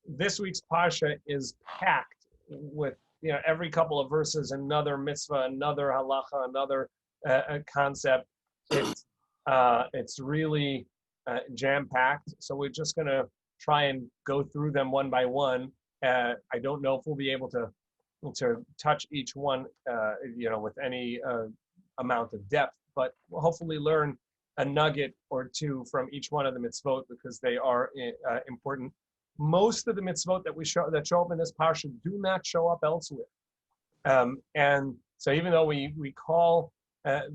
This week's Parsha is packed with, every couple of verses, another mitzvah, another halacha, another concept. It's really jam-packed. So we're just going to try and go through them one by one. I don't know if we'll be able to touch each one, with any amount of depth, but we'll hopefully learn a nugget or two from each one of the mitzvot because they are important. Most of the mitzvot that show up in this parsha do not show up elsewhere, and so even though we call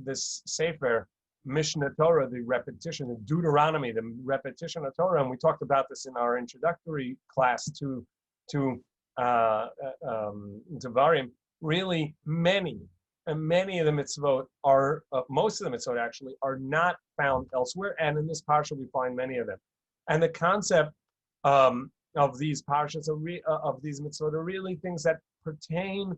this sefer Mishnah Torah, the repetition, the Deuteronomy, the repetition of Torah, and we talked about this in our introductory class to Devarim. Really, many of the mitzvot are, most of the mitzvot actually, are not found elsewhere, and in this parsha we find many of them. And the concept of these parshas, of these mitzvot, are really things that pertain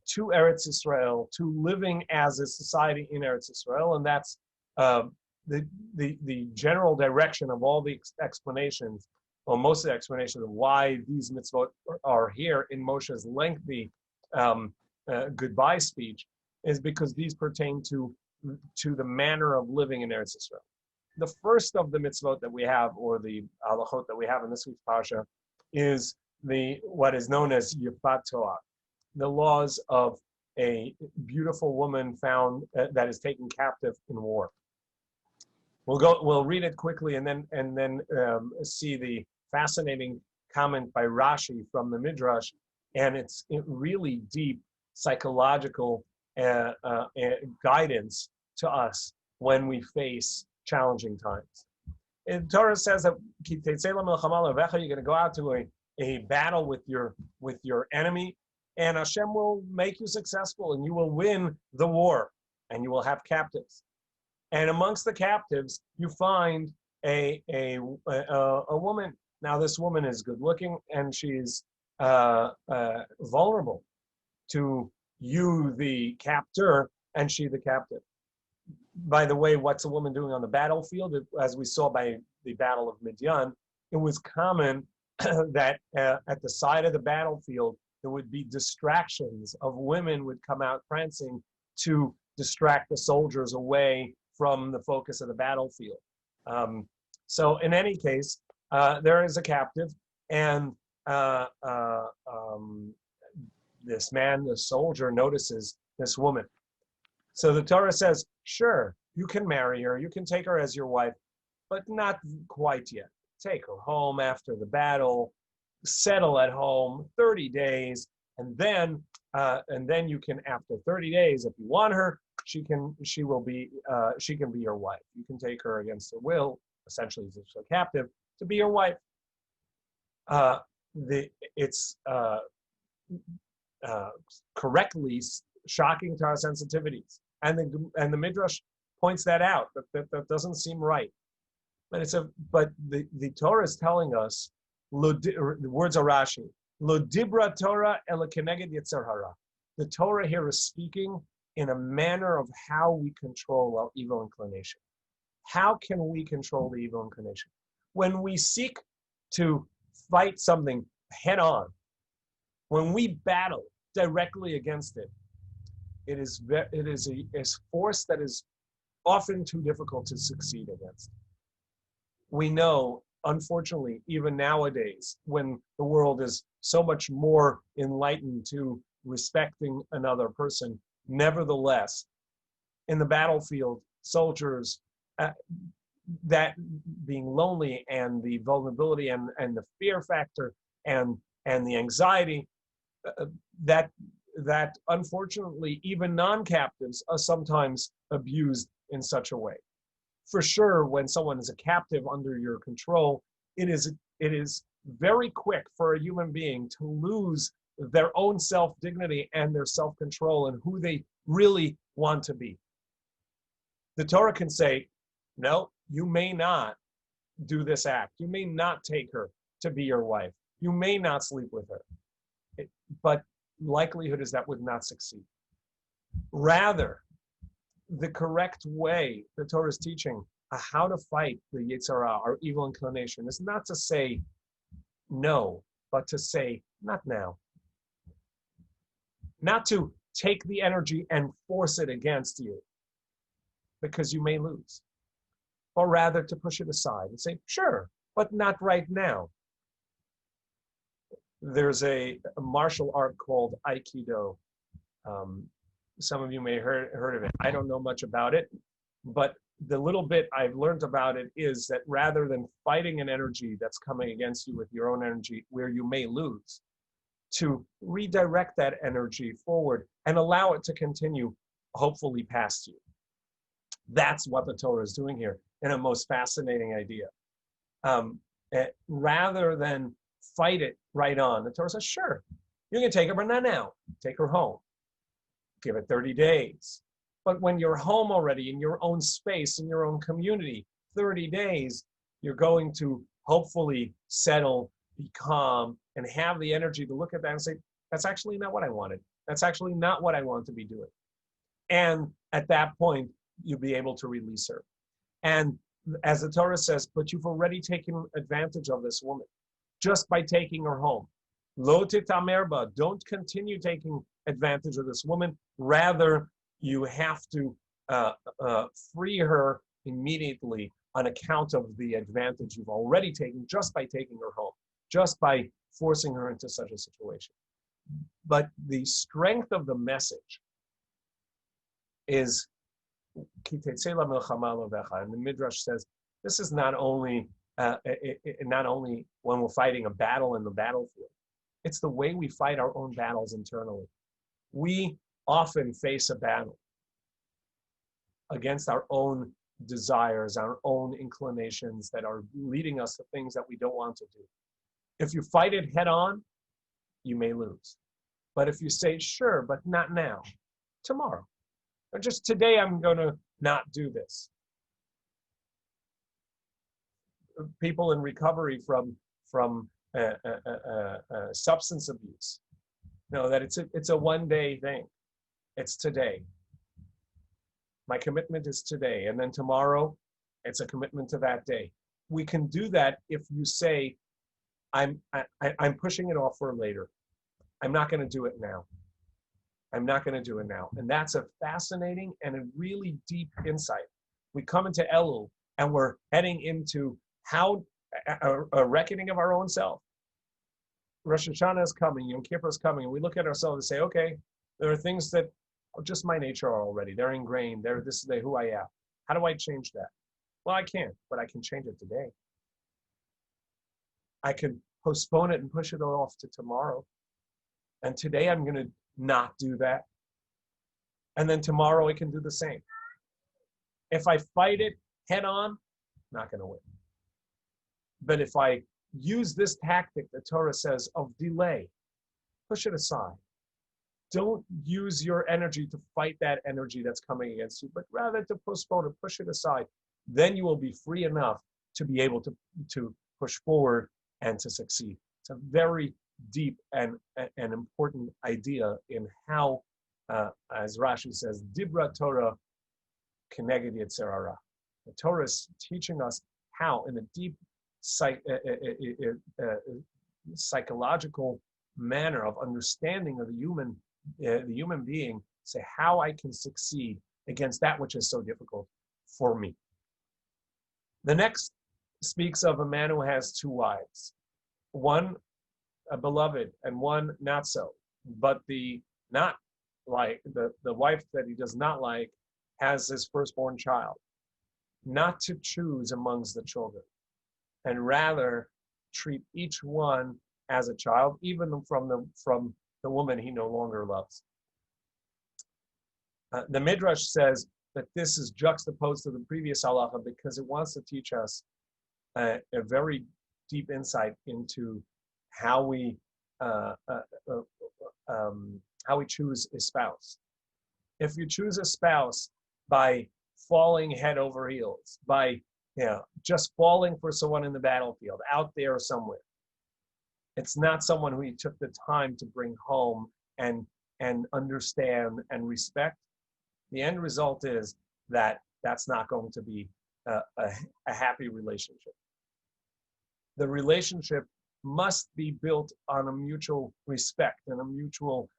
to Eretz Yisrael, to living as a society in Eretz Yisrael, and that's the general direction of all the explanations, or most of the explanations of why these mitzvot are here in Moshe's lengthy goodbye speech, is because these pertain to the manner of living in Eretz Yisrael. The first of the mitzvot that we have, or the halachot that we have in this week's parsha, is what is known as Yifat Torah, the laws of a beautiful woman found that is taken captive in war. We'll read it quickly and then see the fascinating comment by Rashi from the Midrash, and it's really deep psychological guidance to us when we face challenging times. And Torah says that Teitzei you're going to go out to a battle with your enemy, and Hashem will make you successful, and you will win the war, and you will have captives. And amongst the captives, you find a woman. Now, this woman is good looking, and she's vulnerable to you, the captor, and she, the captive. By the way, what's a woman doing on the battlefield? As we saw by the Battle of Midian, it was common that at the side of the battlefield, there would be distractions of women would come out prancing to distract the soldiers away from the focus of the battlefield. So in any case, there is a captive, and this man, the soldier, notices this woman. So the Torah says, sure, you can marry her, you can take her as your wife, but not quite yet. Take her home after the battle, settle at home 30 days, and then you can, after 30 days, if you want her, she can be your wife. You can take her against her will, essentially as a captive, to be your wife. It's correctly shocking to our sensitivities, and the Midrash points that out. That doesn't seem right. But the Torah is telling us, the words are Rashi, Lo dibra Torah ela keneged yetzer hara. The Torah here is speaking in a manner of how we control our evil inclination. How can we control the evil inclination? When we seek to fight something head on, when we battle directly against it, it is a force that is often too difficult to succeed against. We know, unfortunately, even nowadays, when the world is so much more enlightened to respecting another person, nevertheless, in the battlefield, soldiers, that being lonely and the vulnerability and the fear factor and the anxiety, that unfortunately even non-captives are sometimes abused in such a way. For sure, when someone is a captive under your control, it is very quick for a human being to lose their own self-dignity and their self-control and who they really want to be. The Torah can say, no, you may not do this act. You may not take her to be your wife. You may not sleep with her. But likelihood is that would not succeed. Rather, the correct way the Torah is teaching how to fight the Yetzer Hara, our evil inclination, is not to say, no, but to say, not now. Not to take the energy and force it against you because you may lose, or rather to push it aside and say, sure, but not right now. There's a martial art called Aikido. Some of you may have heard of it. I don't know much about it, but the little bit I've learned about it is that rather than fighting an energy that's coming against you with your own energy where you may lose, to redirect that energy forward and allow it to continue, hopefully past you. That's what the Torah is doing here in a most fascinating idea. Rather than fight it right on, the Torah says, sure, you can take her, but not now. Take her home. Give it 30 days. But when you're home already in your own space, in your own community, 30 days, you're going to hopefully settle, be calm, and have the energy to look at that and say, that's actually not what I wanted. That's actually not what I want to be doing. And at that point, you'll be able to release her. And as the Torah says, but you've already taken advantage of this woman just by taking her home. Lo titamerba, don't continue taking advantage of this woman. Rather, you have to free her immediately on account of the advantage you've already taken just by taking her home, just by forcing her into such a situation. But the strength of the message is, and the Midrash says, this is not only when we're fighting a battle in the battlefield, it's the way we fight our own battles internally. We often face a battle against our own desires, our own inclinations that are leading us to things that we don't want to do. If you fight it head on, you may lose. But if you say, sure, but not now, tomorrow, or just today, I'm going to not do this. People in recovery from substance abuse know that it's a one-day thing. It's today. My commitment is today, and then tomorrow, it's a commitment to that day. We can do that if you say, I'm pushing it off for later. I'm not going to do it now. I'm not going to do it now. And that's a fascinating and a really deep insight. We come into Elul, and we're heading into how a reckoning of our own self. Rosh Hashanah is coming, Yom Kippur is coming, and we look at ourselves and say, okay, there are things that are just my nature already. They're ingrained. This is who I am. How do I change that? Well, I can't, but I can change it today. I can postpone it and push it off to tomorrow. And today I'm going to not do that. And then tomorrow I can do the same. If I fight it head on, I'm not going to win. But if I use this tactic, the Torah says, of delay, push it aside. Don't use your energy to fight that energy that's coming against you, but rather to postpone it, push it aside. Then you will be free enough to be able to push forward and to succeed. It's a very deep and important idea in how, as Rashi says, Dibra Torah Keneged Yetzer Hara. The Torah is teaching us how, in a deep psychological manner of understanding of the human being, say how I can succeed against that which is so difficult for me. The next speaks of a man who has two wives, one a beloved and one not so, but the not like the wife that he does not like has his firstborn child. Not to choose amongst the children, and rather treat each one as a child, even from the woman he no longer loves. The Midrash says that this is juxtaposed to the previous halacha because it wants to teach us a very deep insight into how we choose a spouse. If you choose a spouse by falling head over heels, by just falling for someone in the battlefield, out there somewhere, it's not someone who you took the time to bring home and understand and respect. The end result is that that's not going to be a happy relationship. The relationship must be built on a mutual respect and a mutual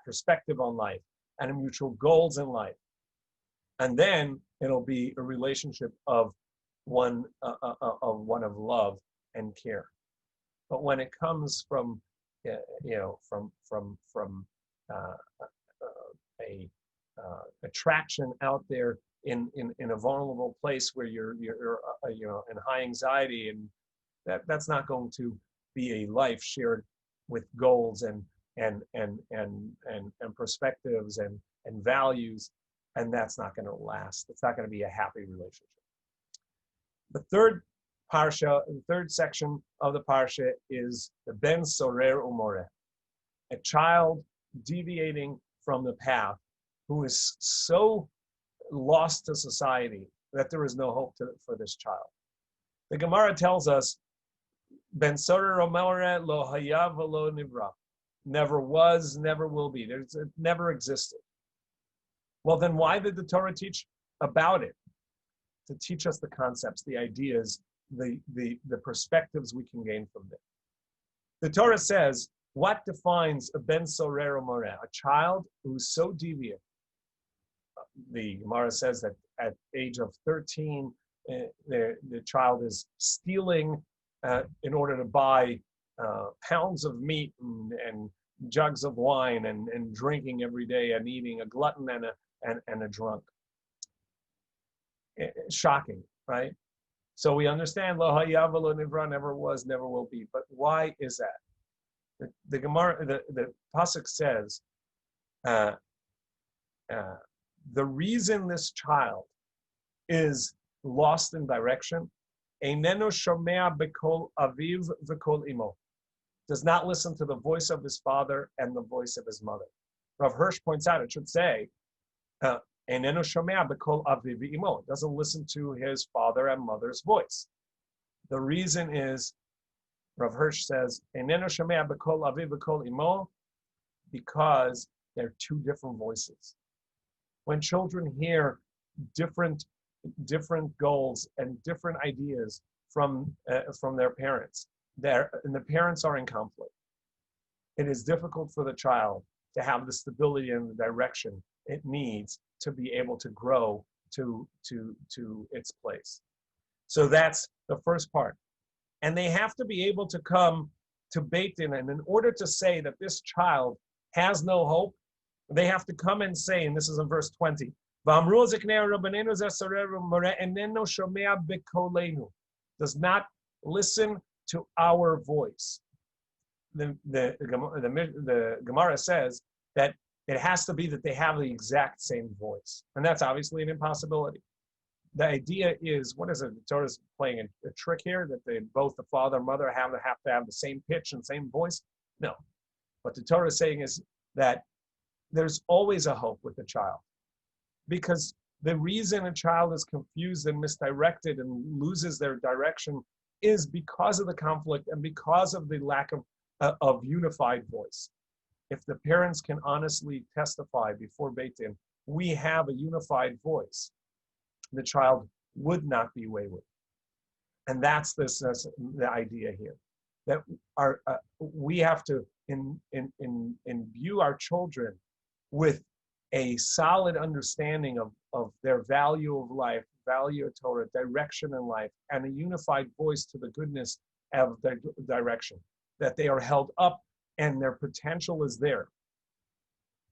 perspective on life and a mutual goals in life. And then it'll be a relationship of one of love and care. But when it comes from a attraction out there in a vulnerable place where you're in high anxiety, and that's not going to be a life shared with goals and perspectives and values, and that's not going to last. It's not going to be a happy relationship. The third parsha, the third section of the parsha is the Ben Sorer Umoreh, a child deviating from the path who is so lost to society that there is no hope for this child. The Gemara tells us, Ben Sorer Umoreh lo haya v'lo nivra, never was, never will be. It never existed. Well, then why did the Torah teach about it? To teach us the concepts, the ideas, the perspectives we can gain from it. The Torah says, what defines a Ben Sorer Umoreh, a child who's so deviant? The Gemara says that at age of 13, the child is stealing in order to buy pounds of meat and jugs of wine and drinking every day and eating, a glutton and a drunk. Shocking, right? So we understand lo haya v'lo nivra, never was, never will be. But why is that? The Gemara, the pasuk says, the reason this child is lost in direction, eineno shomea bekol aviv v'kol imo, does not listen to the voice of his father and the voice of his mother. Rav Hirsch points out, it should say, eineno shomea bekol aviv v'imo, doesn't listen to his father and mother's voice. The reason is, Rav Hirsch says, eineno shomea bekol aviv v'kol imo, because they're two different voices. When children hear different goals and different ideas from their parents, and the parents are in conflict, it is difficult for the child to have the stability and the direction it needs to be able to grow to its place. So that's the first part. And they have to be able to come to Beit Din, and in order to say that this child has no hope, they have to come and say, and this is in verse 20, does not listen to our voice. The Gemara says that it has to be that they have the exact same voice. And that's obviously an impossibility. The idea is, what is it? The Torah is playing a trick here, that both the father and mother have to have the same pitch and same voice? No. What the Torah is saying is that there's always a hope with the child. Because the reason a child is confused and misdirected and loses their direction is because of the conflict and because of the lack of unified voice. If the parents can honestly testify before Beit Din, we have a unified voice, the child would not be wayward. And that's the idea here, that we have to imbue our children with a solid understanding of their value of life, value of Torah, direction in life, and a unified voice to the goodness of their direction, that they are held up and their potential is there.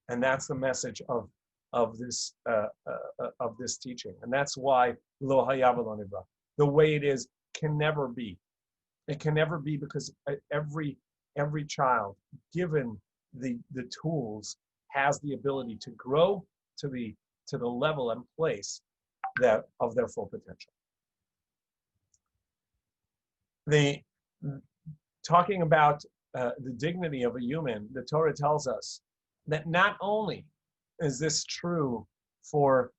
And that's the message of this teaching. And that's why lo haya v'lo nivra, the way it is, can never be. It can never be, because every child, given the tools, has the ability to grow to the level and place of their full potential. Talking about the dignity of a human, the Torah tells us that not only is this true for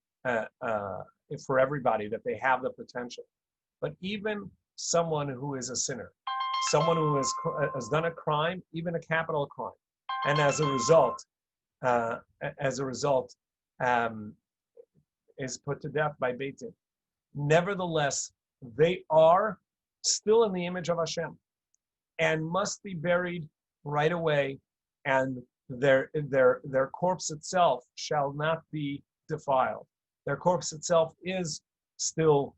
everybody, that they have the potential, but even someone who is a sinner, someone who has done a crime, even a capital crime, and as a result, is put to death by Beit Din. Nevertheless, they are still in the image of Hashem. and must be buried right away, and their corpse itself shall not be defiled. Their corpse itself is still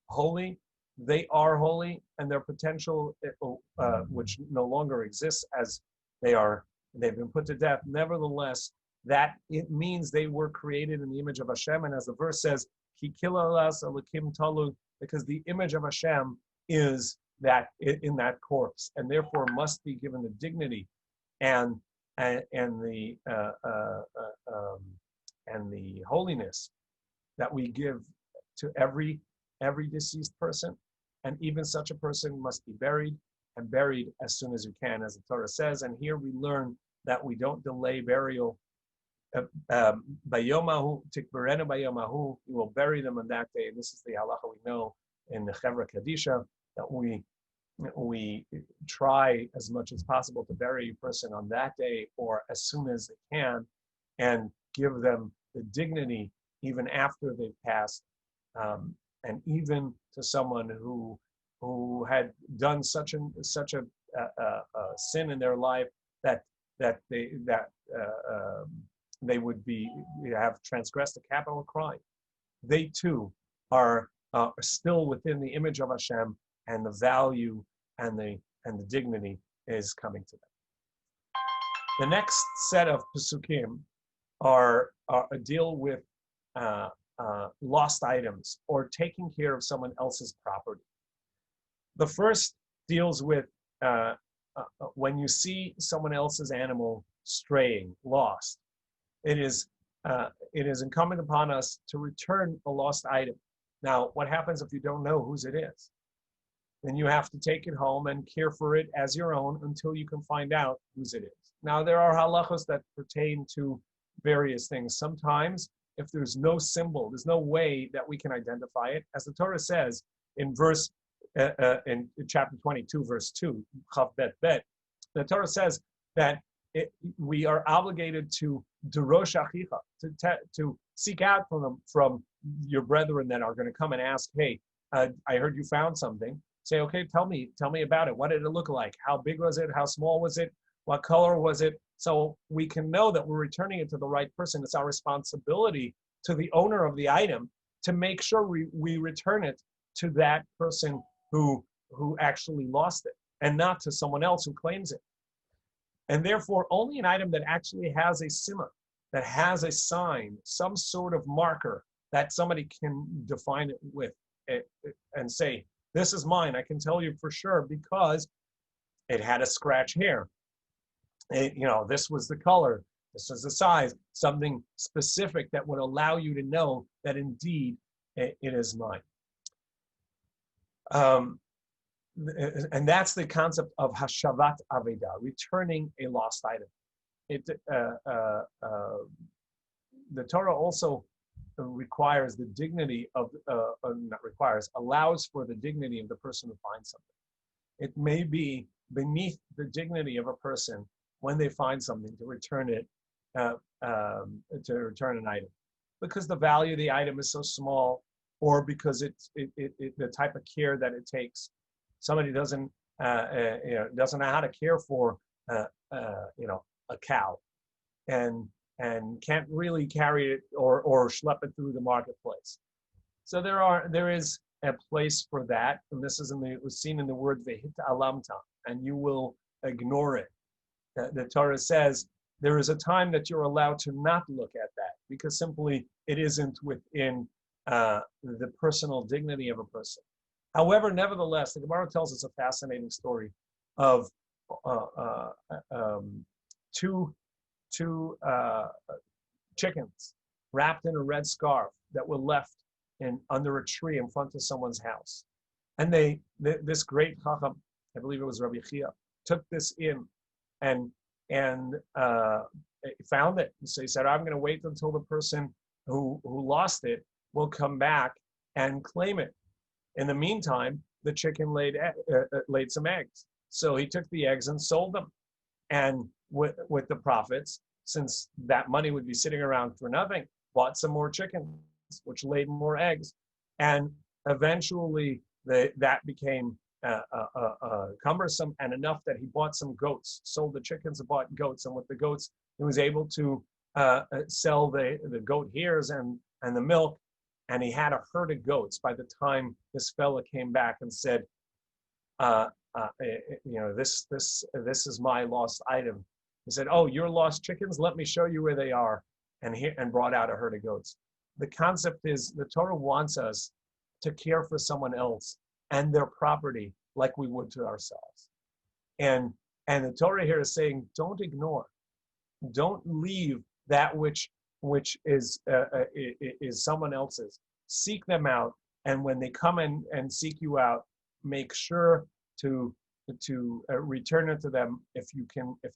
holy. They are holy, and their potential, which no longer exists as they've been put to death. Nevertheless, that it means they were created in the image of Hashem, and as the verse says, "Ki kilalas alakim talu," because the image of Hashem is that in that corpse, and therefore must be given the dignity and the holiness that we give to every deceased person, and even such a person must be buried, and buried as soon as you can, as the Torah says. And here we learn that we don't delay burial. Bayomahu tikberenu bayomahu, we will bury them on that day. And this is the halacha we know in the Chevra Kadisha, that we try as much as possible to bury a person on that day or as soon as they can, and give them the dignity even after they've passed, and even to someone who had done such a sin in their life that they would have transgressed a capital crime. They too are still within the image of Hashem, and the value and the dignity is coming to them. The next set of pesukim are deal with lost items or taking care of someone else's property. The first deals with when you see someone else's animal straying, lost. It is incumbent upon us to return a lost item. Now, what happens if you don't know whose it is? Then you have to take it home and care for it as your own until you can find out whose it is. Now, there are halachos that pertain to various things. Sometimes, if there's no symbol, there's no way that we can identify it. As the Torah says in in chapter 22, verse 2, Chav Bet Bet, the Torah says that we are obligated to derosh achicha, to seek out from your brethren that are going to come and ask, hey, I heard you found something. Say, okay, tell me about it. What did it look like? How big was it? How small was it? What color was it? So we can know that we're returning it to the right person. It's our responsibility to the owner of the item to make sure we return it to that person who actually lost it, and not to someone else who claims it. And therefore, only an item that actually has a simma, that has a sign, some sort of marker that somebody can define it with and say, this is mine, I can tell you for sure because it had a scratch here. This was the color, this was the size, something specific that would allow you to know that indeed it is mine. And that's the concept of hashavat aveda, returning a lost item. The Torah also requires the dignity of, allows for the dignity of the person who finds something. It may be beneath the dignity of a person when they find something to return it, to return an item, because the value of the item is so small, or because the type of care that it takes. Somebody doesn't know how to care for a cow, and can't really carry it or schlep it through the marketplace. So there is a place for that, and this is seen in the word vehit alamta, and you will ignore it. The Torah says there is a time that you're allowed to not look at that, because simply it isn't within the personal dignity of a person. However, nevertheless, the Gemara tells us a fascinating story of two chickens wrapped in a red scarf that were left under a tree in front of someone's house. And this great chacham, I believe it was Rabbi Chia, took this in and found it. So he said, I'm going to wait until the person who lost it will come back and claim it. In the meantime, the chicken laid some eggs. So he took the eggs and sold them. And with the profits, since that money would be sitting around for nothing, bought some more chickens, which laid more eggs. And eventually that became cumbersome, and enough that he bought some goats, sold the chickens and bought goats, and with the goats he was able to sell the goat hairs and the milk, and he had a herd of goats by the time this fella came back and said, this is my lost item. He said, "Oh, your lost chickens? Let me show you where they are," and brought out a herd of goats. The concept is the Torah wants us to care for someone else and their property like we would to ourselves. And the Torah here is saying, don't ignore, don't leave that which is someone else's. Seek them out, and when they come in and seek you out, make sure to return it to them if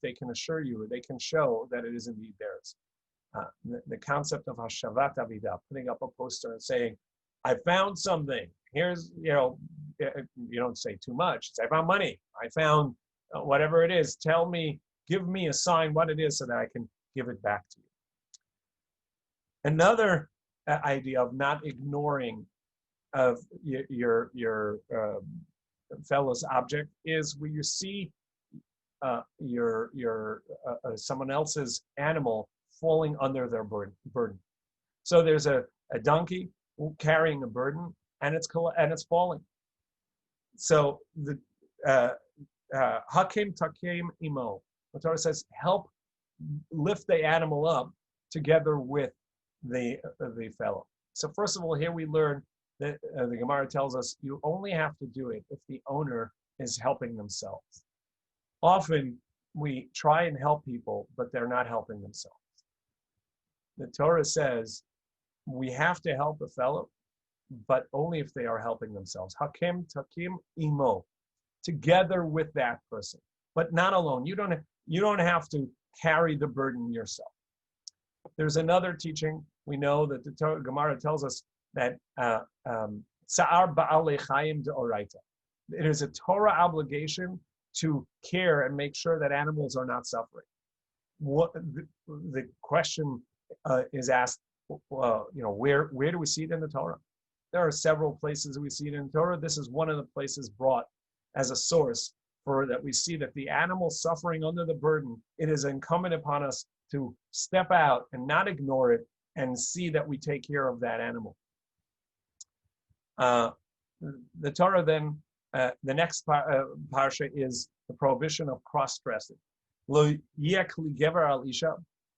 they can assure you, they can show that it is indeed theirs. The concept of Hashavat Avidah, putting up a poster and saying, "I found something. Here's, you don't say too much. It's, I found money. I found whatever it is. Tell me, give me a sign what it is so that I can give it back to you." Another idea of not ignoring of your fellow's object is when you see someone else's animal falling under their burden. So there's a donkey carrying a burden, and it's falling. So the hakim takim imo. The Torah says, help lift the animal up together with the fellow. So first of all, here we learn that the Gemara tells us you only have to do it if the owner is helping themselves. Often we try and help people, but they're not helping themselves. The Torah says we have to help a fellow, but only if they are helping themselves. Hakim takim imo, together with that person, but not alone. You don't have to carry the burden yourself. There's another teaching. We know that the Gemara tells us that Tsa'ar ba'alei chayim de'oraita. It is a Torah obligation to care and make sure that animals are not suffering. What the question is asked, where do we see it in the Torah? There are several places we see it in the Torah. This is one of the places brought as a source for that we see that the animal suffering under the burden, it is incumbent upon us to step out and not ignore it and see that we take care of that animal. The Torah then, the next parsha is the prohibition of cross-dressing. Lo yekli gever al isha,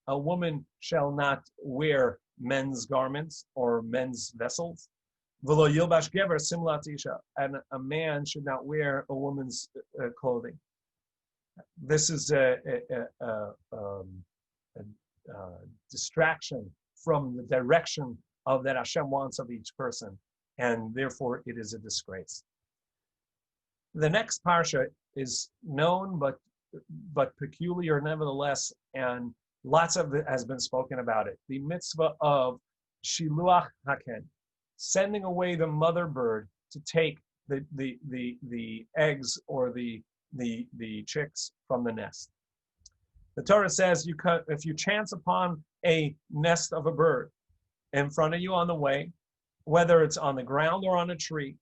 a woman shall not wear men's garments or men's vessels. V'lo yilbash gever simlat isha, and a man should not wear a woman's clothing. This is a distraction from the direction of that Hashem wants of each person, and therefore it is a disgrace. The next parsha is known but peculiar nevertheless, and lots of it has been spoken about it. The mitzvah of shiluach haken, sending away the mother bird to take the eggs or the chicks from the nest. The Torah says if you chance upon a nest of a bird in front of you on the way, whether it's on the ground or on a tree,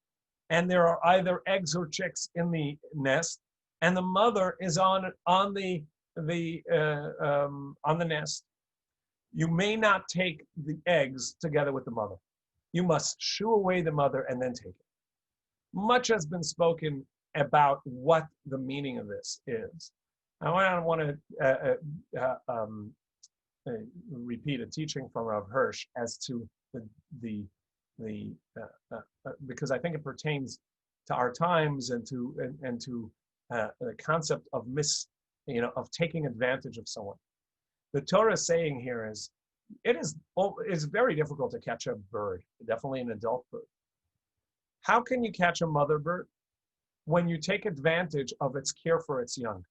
and there are either eggs or chicks in the nest, and the mother is on the nest, you may not take the eggs together with the mother. You must shoo away the mother and then take it. Much has been spoken about what the meaning of this is. I want to repeat a teaching from Rav Hirsch as to because I think it pertains to our times and to the concept of of taking advantage of someone. The Torah is saying here is it's very difficult to catch a bird, definitely an adult bird. How can you catch a mother bird? When you take advantage of its care for its young.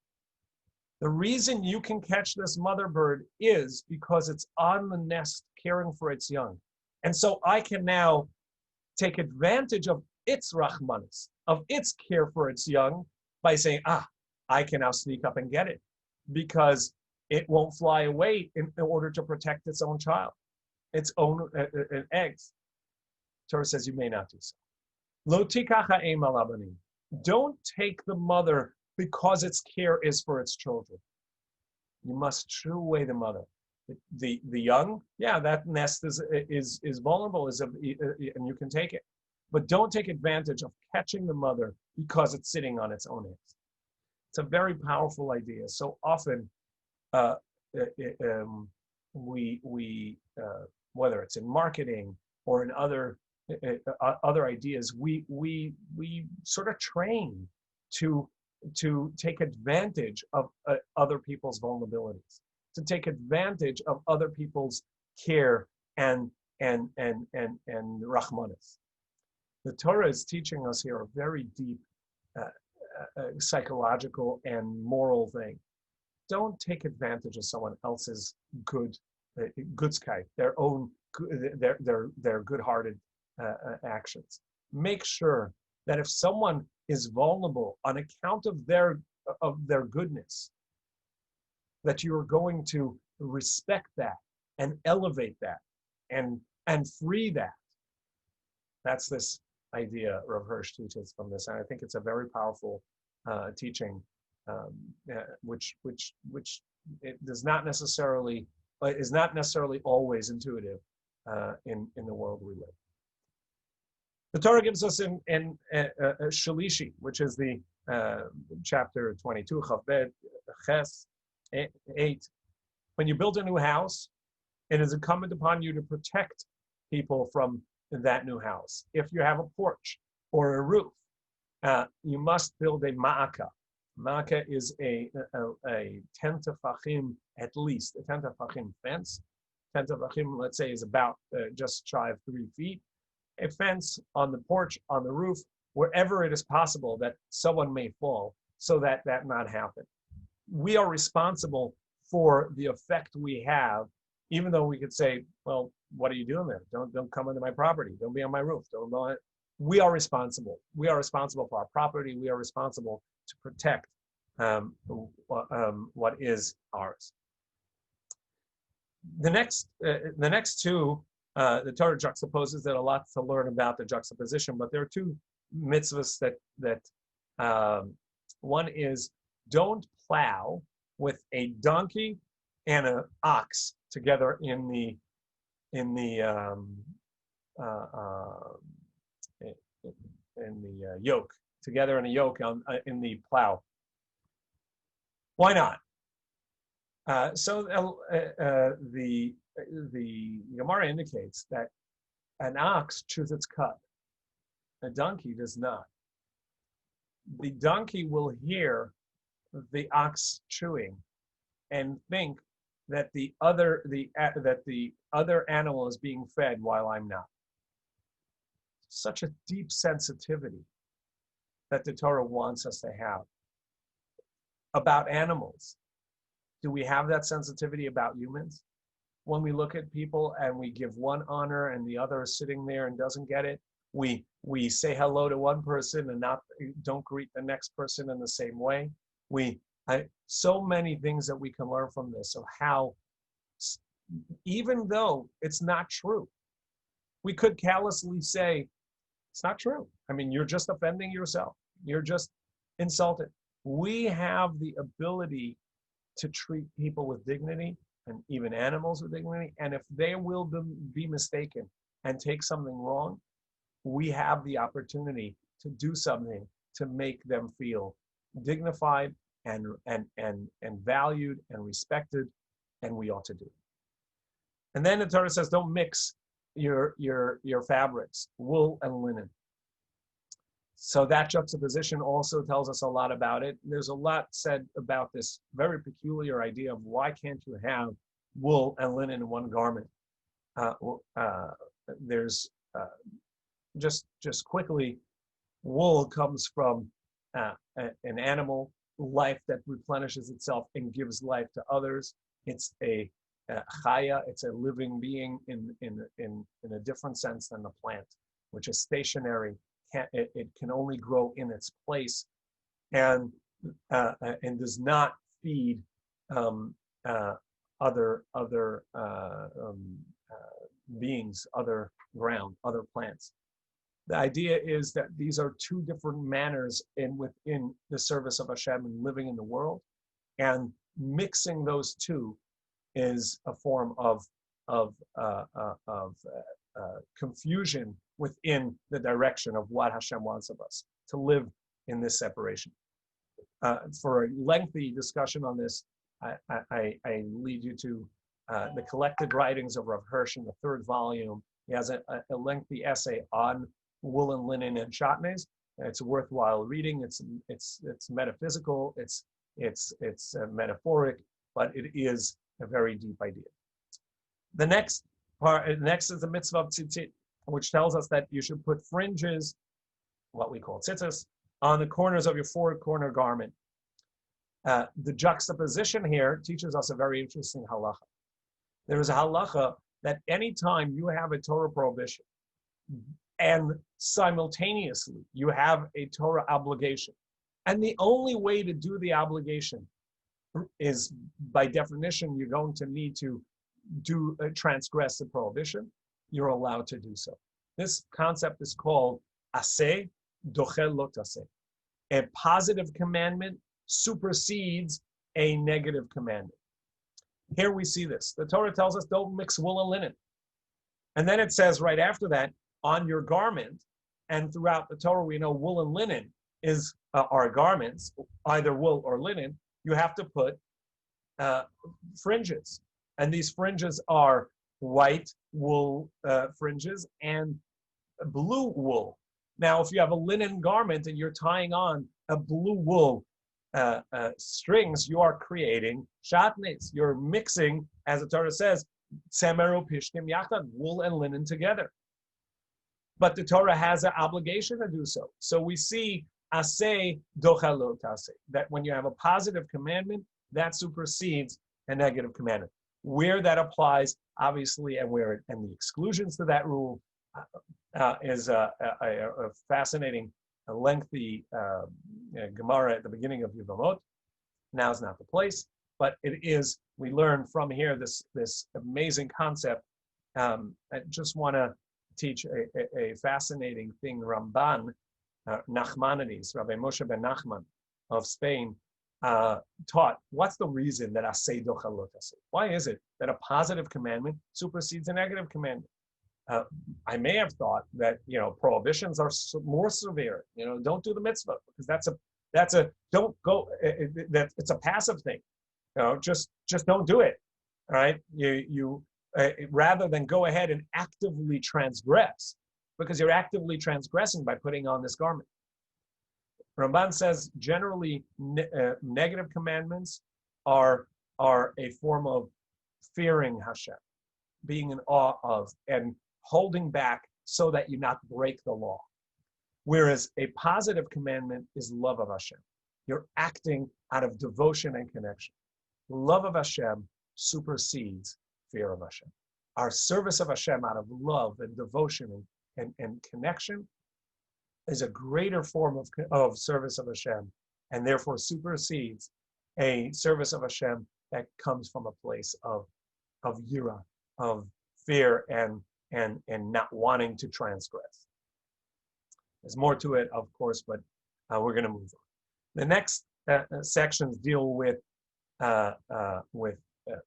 The reason you can catch this mother bird is because it's on the nest caring for its young. And so I can now take advantage of its rachmanis, of its care for its young, by saying, I can now sneak up and get it because it won't fly away in order to protect its own child, its own eggs. Torah says you may not do so. Lo tikach ha'em al abanim. Don't take the mother because its care is for its children. You must shoo away the mother. The young, yeah, that nest is vulnerable, and you can take it, but don't take advantage of catching the mother because it's sitting on its own eggs. It's a very powerful idea. So often, uh, we whether it's in marketing or in other ideas, we sort of train to take advantage of other people's vulnerabilities, to take advantage of other people's care and rachmanis. The Torah is teaching us here a very deep psychological and moral thing. Don't take advantage of someone else's goodskeit, their own, their good-hearted actions. Make sure that if someone is vulnerable on account of their goodness, that you are going to respect that and elevate that and free that. That's this idea Rav Hirsch teaches from this, and I think it's a very powerful teaching, which it does not necessarily is not necessarily always intuitive in the world we live. The Torah gives us in Shalishi, which is the chapter 22, Chavbet Ches 8. When you build a new house, it is incumbent upon you to protect people from that new house. If you have a porch or a roof, you must build a ma'aka. Ma'aka is a 10 tefachim, at least, a 10 tefachim fence. 10 tefachim, let's say, is about just shy of 3 feet. A fence on the porch, on the roof, wherever it is possible that someone may fall, so that not happen. We are responsible for the effect we have, even though we could say, well, what are you doing there? Don't come into my property. Don't be on my roof. Don't go on. We are responsible. We are responsible for our property. We are responsible to protect what is ours. The next two, the Torah juxtaposes that a lot to learn about the juxtaposition, but there are two mitzvahs that one is don't plow with a donkey and an ox together in the yoke, together in a yoke in the plow. Why not? So the Gemara indicates that an ox chews its cud. A donkey does not. The donkey will hear the ox chewing and think that the other animal is being fed while I'm not. Such a deep sensitivity that the Torah wants us to have about animals. Do we have that sensitivity about humans? When we look at people and we give one honor and the other is sitting there and doesn't get it, we say hello to one person and don't greet the next person in the same way. So many things that we can learn from this, of how, even though it's not true, we could callously say, it's not true. I mean, you're just offending yourself. You're just insulted. We have the ability to treat people with dignity and even animals with dignity. And if they will be mistaken and take something wrong, we have the opportunity to do something to make them feel dignified and valued and respected, and we ought to do it. And then the Torah says, don't mix your fabrics, wool and linen. So that juxtaposition also tells us a lot about it. There's a lot said about this very peculiar idea of why can't you have wool and linen in one garment. There's just quickly, wool comes from an animal life that replenishes itself and gives life to others. It's a chaya, it's a living being in a different sense than the plant, which is stationary. It can only grow in its place, and does not feed other beings, other ground, other plants. The idea is that these are two different manners within the service of Hashem and living in the world, and mixing those two is a form of confusion within the direction of what Hashem wants of us, to live in this separation. For a lengthy discussion on this, I lead you to the collected writings of Rav Hirsch in the 3rd volume. He has a lengthy essay on woolen linen and shatnez. It's a worthwhile reading. It's metaphysical. It's metaphoric, but it is a very deep idea. The next is the mitzvah of tzitzit, which tells us that you should put fringes, what we call tzitzis, on the corners of your 4-corner garment. The juxtaposition here teaches us a very interesting halacha. There is a halacha that anytime you have a Torah prohibition and simultaneously you have a Torah obligation, and the only way to do the obligation is, by definition, you're going to need to transgress the prohibition, you're allowed to do so. This concept is called aseh dochel lo taseh. A positive commandment supersedes a negative commandment. Here we see this. The Torah tells us don't mix wool and linen. And then it says right after that, on your garment, and throughout the Torah we know wool and linen are garments, either wool or linen, you have to put fringes. And these fringes are white wool fringes and blue wool. Now, if you have a linen garment and you're tying on a blue wool strings, you are creating shatnez. You're mixing, as the Torah says, tzemeru pishtim yachad, wool and linen together. But the Torah has an obligation to do so. So we see aseh dochel lo taseh, that when you have a positive commandment, that supersedes a negative commandment. Where that applies, obviously, and the exclusions to that rule is a fascinating, lengthy Gemara at the beginning of Yevamot. Now is not the place, but it is. We learn from here this amazing concept. I just want to teach a fascinating thing. Ramban, Nachmanides, Rabbi Moshe ben Nachman of Spain, taught, what's the reason that aseh dochel lo taseh? Why is it that a positive commandment supersedes a negative commandment? I may have thought that prohibitions are more severe. Don't do the mitzvah because that's a don't go. That it's a passive thing. Just don't do it. All right. You rather than go ahead and actively transgress, because you're actively transgressing by putting on this garment. Ramban says generally negative commandments are a form of fearing Hashem, being in awe of, and holding back so that you not break the law. Whereas a positive commandment is love of Hashem. You're acting out of devotion and connection. Love of Hashem supersedes fear of Hashem. Our service of Hashem out of love and devotion and connection is a greater form of service of Hashem, and therefore supersedes a service of Hashem that comes from a place of yira, of fear and not wanting to transgress. There's more to it, of course, but we're going to move on. The next sections deal with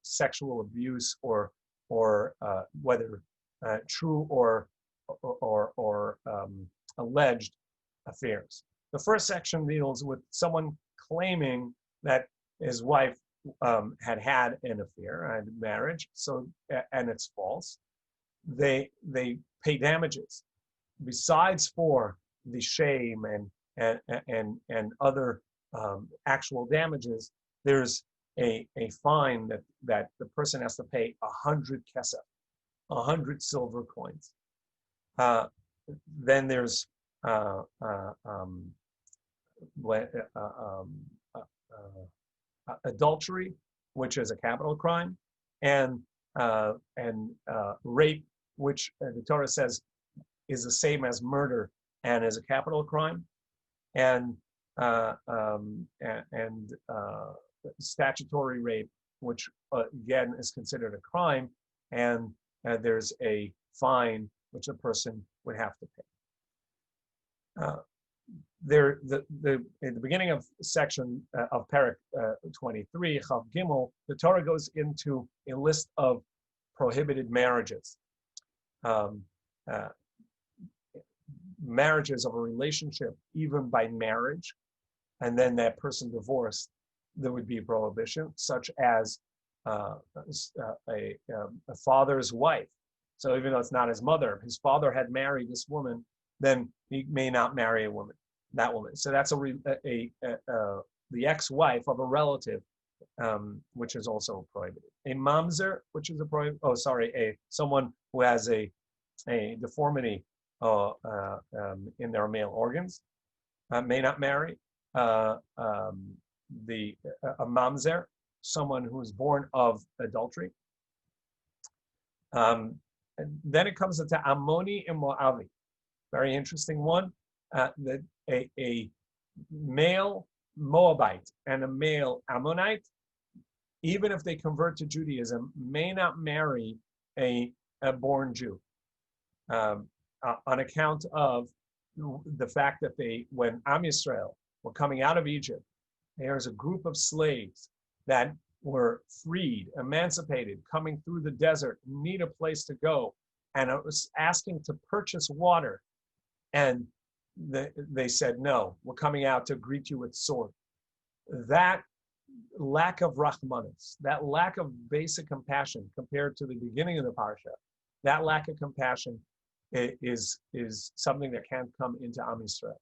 sexual abuse or whether true or alleged affairs. The first section deals with someone claiming that his wife had an affair, had marriage, and it's false. They pay damages. Besides for the shame and other actual damages, there's a fine that the person has to pay 100 kesef, 100 silver coins. Then there's adultery, which is a capital crime, and rape, which the Torah says is the same as murder and is a capital crime, and statutory rape, which again is considered a crime, and there's a fine which a person would have to pay. Uh, in the beginning of section of Parak 23, Chav Gimel, the Torah goes into a list of prohibited marriages. Um, uh, Marriages of a relationship, even by marriage, and then that person divorced, there would be a prohibition, such as a father's wife. So even though it's not his mother, his father had married this woman, then he may not marry that woman. So that's the ex-wife of a relative, which is also prohibited. A mamzer, which is someone who has a deformity in their male organs, may not marry. A mamzer, someone who is born of adultery. And then it comes into Ammoni and Moavi. Very interesting one. That a male Moabite and a male Ammonite, even if they convert to Judaism, may not marry a born Jew, on account of the fact that when Am Yisrael were coming out of Egypt, there's a group of slaves that were freed, emancipated, coming through the desert, need a place to go, and it was asking to purchase water. And they said, no, we're coming out to greet you with sword. That lack of rachmanis, that lack of basic compassion compared to the beginning of the parsha, that lack of compassion is something that can't come into Am Yisrael.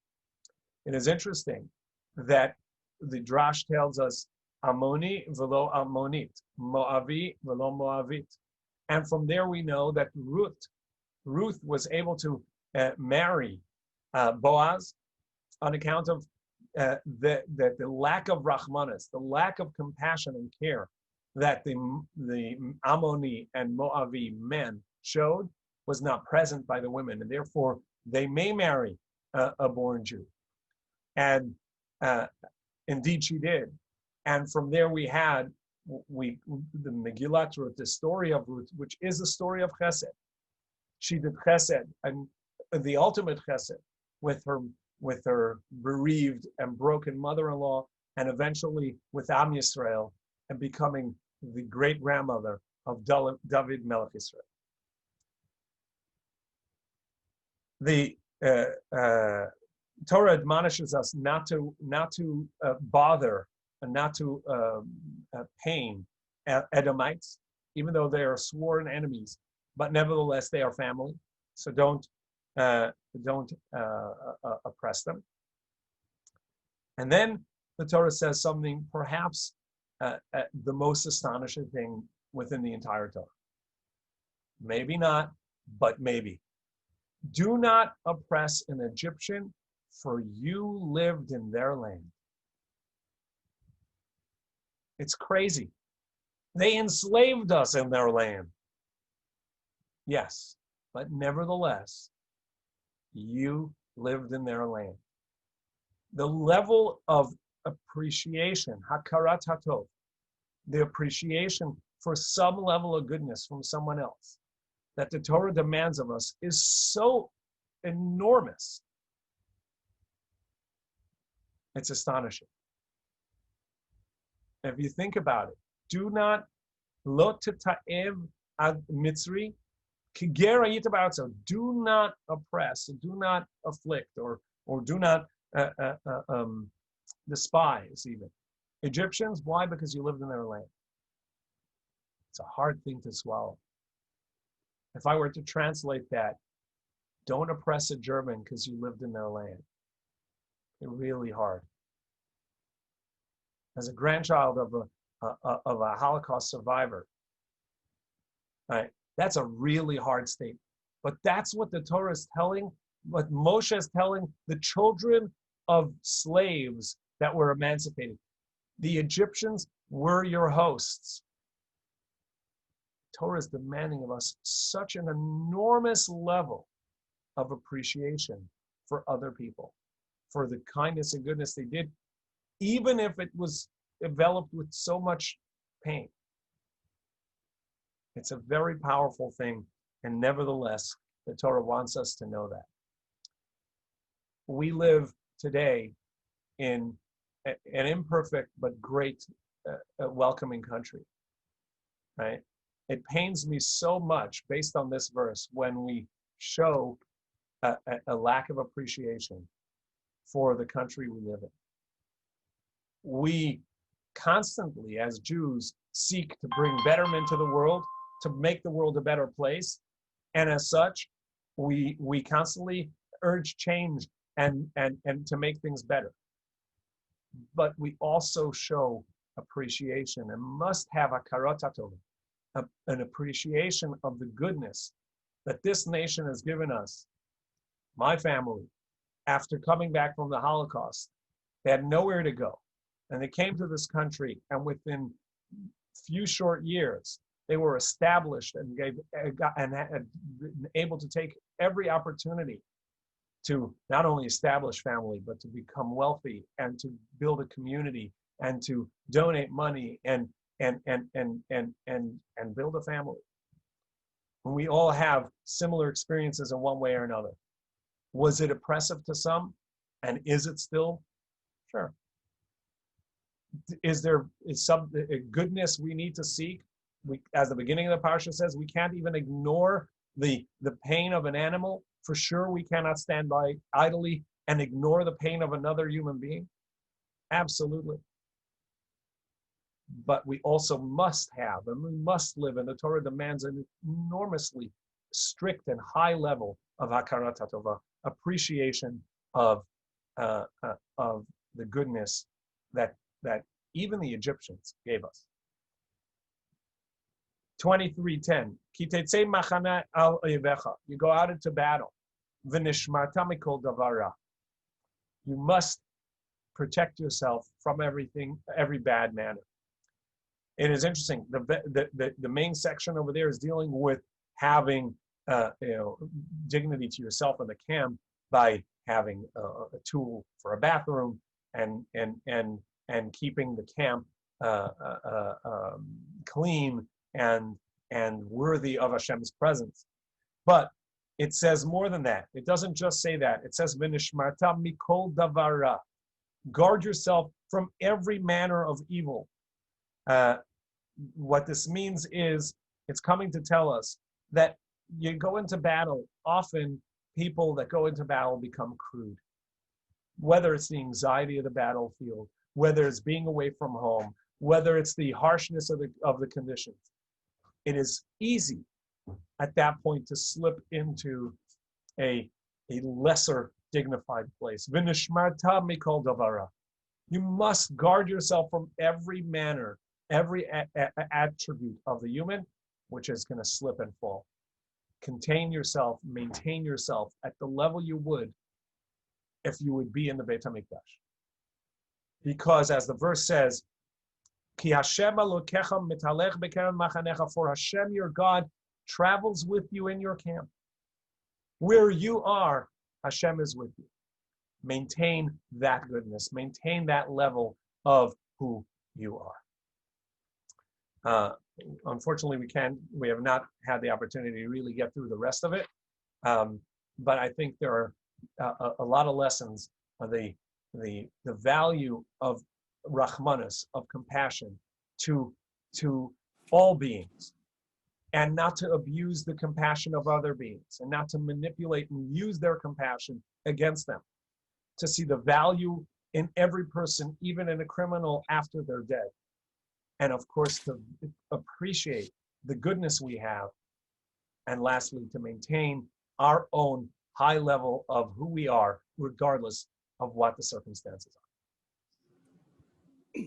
It is interesting that the Drash tells us, Ammoni velo Ammonit, Moavi velo Moavit. And from there we know that Ruth was able to marry Boaz on account of the lack of rachmanis, the lack of compassion and care that the Ammoni and Moavi men showed was not present by the women, and therefore they may marry a born Jew. And indeed she did. And from there the Megillah Ruth, the story of Ruth, which is the story of Chesed. She did Chesed, and the ultimate Chesed, with her bereaved and broken mother-in-law, and eventually with Am Yisrael, and becoming the great grandmother of David Melech Yisrael. The Torah admonishes us not to bother and not to pain Edomites, even though they are sworn enemies, but nevertheless they are family. So don't oppress them. And then the Torah says something perhaps the most astonishing thing within the entire Torah. Maybe not, but maybe. Do not oppress an Egyptian, for you lived in their land. It's crazy. They enslaved us in their land. Yes, but nevertheless, you lived in their land. The level of appreciation, hakarat hatov, the appreciation for some level of goodness from someone else that the Torah demands of us is so enormous. It's astonishing. If you think about it, do not lo teta'ev ad mitzri kiger hayita ba'artzo. Do not oppress, do not afflict, or do not despise even Egyptians. Why? Because you lived in their land. It's a hard thing to swallow. If I were to translate that, don't oppress a German because you lived in their land. It's really hard. As a grandchild of a Holocaust survivor, right? That's a really hard statement. But that's what the Torah is telling, what Moshe is telling the children of slaves that were emancipated. The Egyptians were your hosts. Torah is demanding of us such an enormous level of appreciation for other people, for the kindness and goodness they did, even if it was enveloped with so much pain. It's a very powerful thing, and nevertheless, the Torah wants us to know that. we live today in an imperfect but great welcoming country, right? It pains me so much based on this verse when we show a lack of appreciation for the country we live in. We constantly, as Jews, seek to bring betterment to the world, to make the world a better place. And as such, we constantly urge change and to make things better. But we also show appreciation and must have a karat hatov, an appreciation of the goodness that this nation has given us. My family, after coming back from the Holocaust, they had nowhere to go. And they came to this country, and within few short years, they were established and had been able to take every opportunity to not only establish family, but to become wealthy and to build a community and to donate money and build a family. And we all have similar experiences in one way or another. Was it oppressive to some? And is it still? Sure. Is some goodness we need to seek? We, as the beginning of the Parsha says, we can't even ignore the pain of an animal. For sure, we cannot stand by idly and ignore the pain of another human being. Absolutely. But we also must have, and we must live, and the Torah demands an enormously strict and high level of hakarat hatova, appreciation of the goodness that even the Egyptians gave us. 23:10. Ki teitzei machana al oivecha. You go out into battle. V'nishmarta mikol davara. You must protect yourself from everything, every bad manner. It is interesting. The main section over there is dealing with having dignity to yourself in the camp by having a tool for a bathroom and keeping the camp clean and worthy of Hashem's presence. But it says more than that. It doesn't just say that. It says v'nishmarta mikol davara. Guard yourself from every manner of evil. What this means is, it's coming to tell us that you go into battle, often people that go into battle become crude. Whether it's the anxiety of the battlefield, whether it's being away from home, whether it's the harshness of the conditions. It is easy at that point to slip into a lesser dignified place. V'nishmarta mikol davara. You must guard yourself from every manner, every attribute of the human, which is going to slip and fall. Contain yourself, maintain yourself at the level you would if you would be in the Beit HaMikdash. Because as the verse says, Ki Hashem Elokecha mitalech b'keren machanecha, for Hashem your God travels with you in your camp. Where you are, Hashem is with you. Maintain that goodness. Maintain that level of who you are. Unfortunately, we have not had the opportunity to really get through the rest of it. But I think there are a lot of lessons of the value of Rahmanas, of compassion to all beings, and not to abuse the compassion of other beings, and not to manipulate and use their compassion against them. To see the value in every person, even in a criminal, after they're dead. And of course, to appreciate the goodness we have. And lastly, to maintain our own high level of who we are, regardless of what the circumstances are.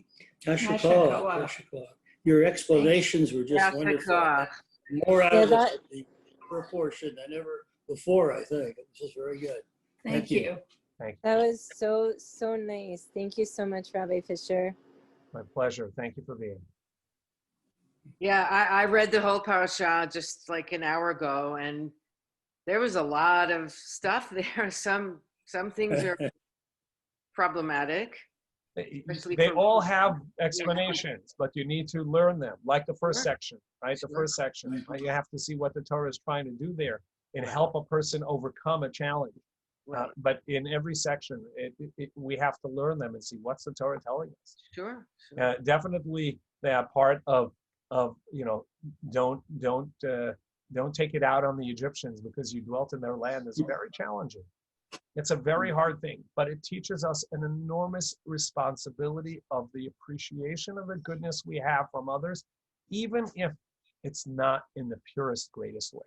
Yashikah. Your explanations were just wonderful. More out of the proportion than ever before, I think. It was just very good. Thank you. That was so nice. Thank you so much, Rabbi Fischer. My pleasure. Thank you for being here. Yeah, I read the whole parasha just like an hour ago, and there was a lot of stuff there. Some things are problematic. They all have explanations, but you need to learn them, like the first section, right? The first section, you have to see what the Torah is trying to do there and help a person overcome a challenge. Right. But in every section, we have to learn them and see what's the Torah telling us. Sure. Definitely, that part of don't take it out on the Egyptians because you dwelt in their land is very challenging. It's a very hard thing, but it teaches us an enormous responsibility of the appreciation of the goodness we have from others, even if it's not in the purest, greatest way.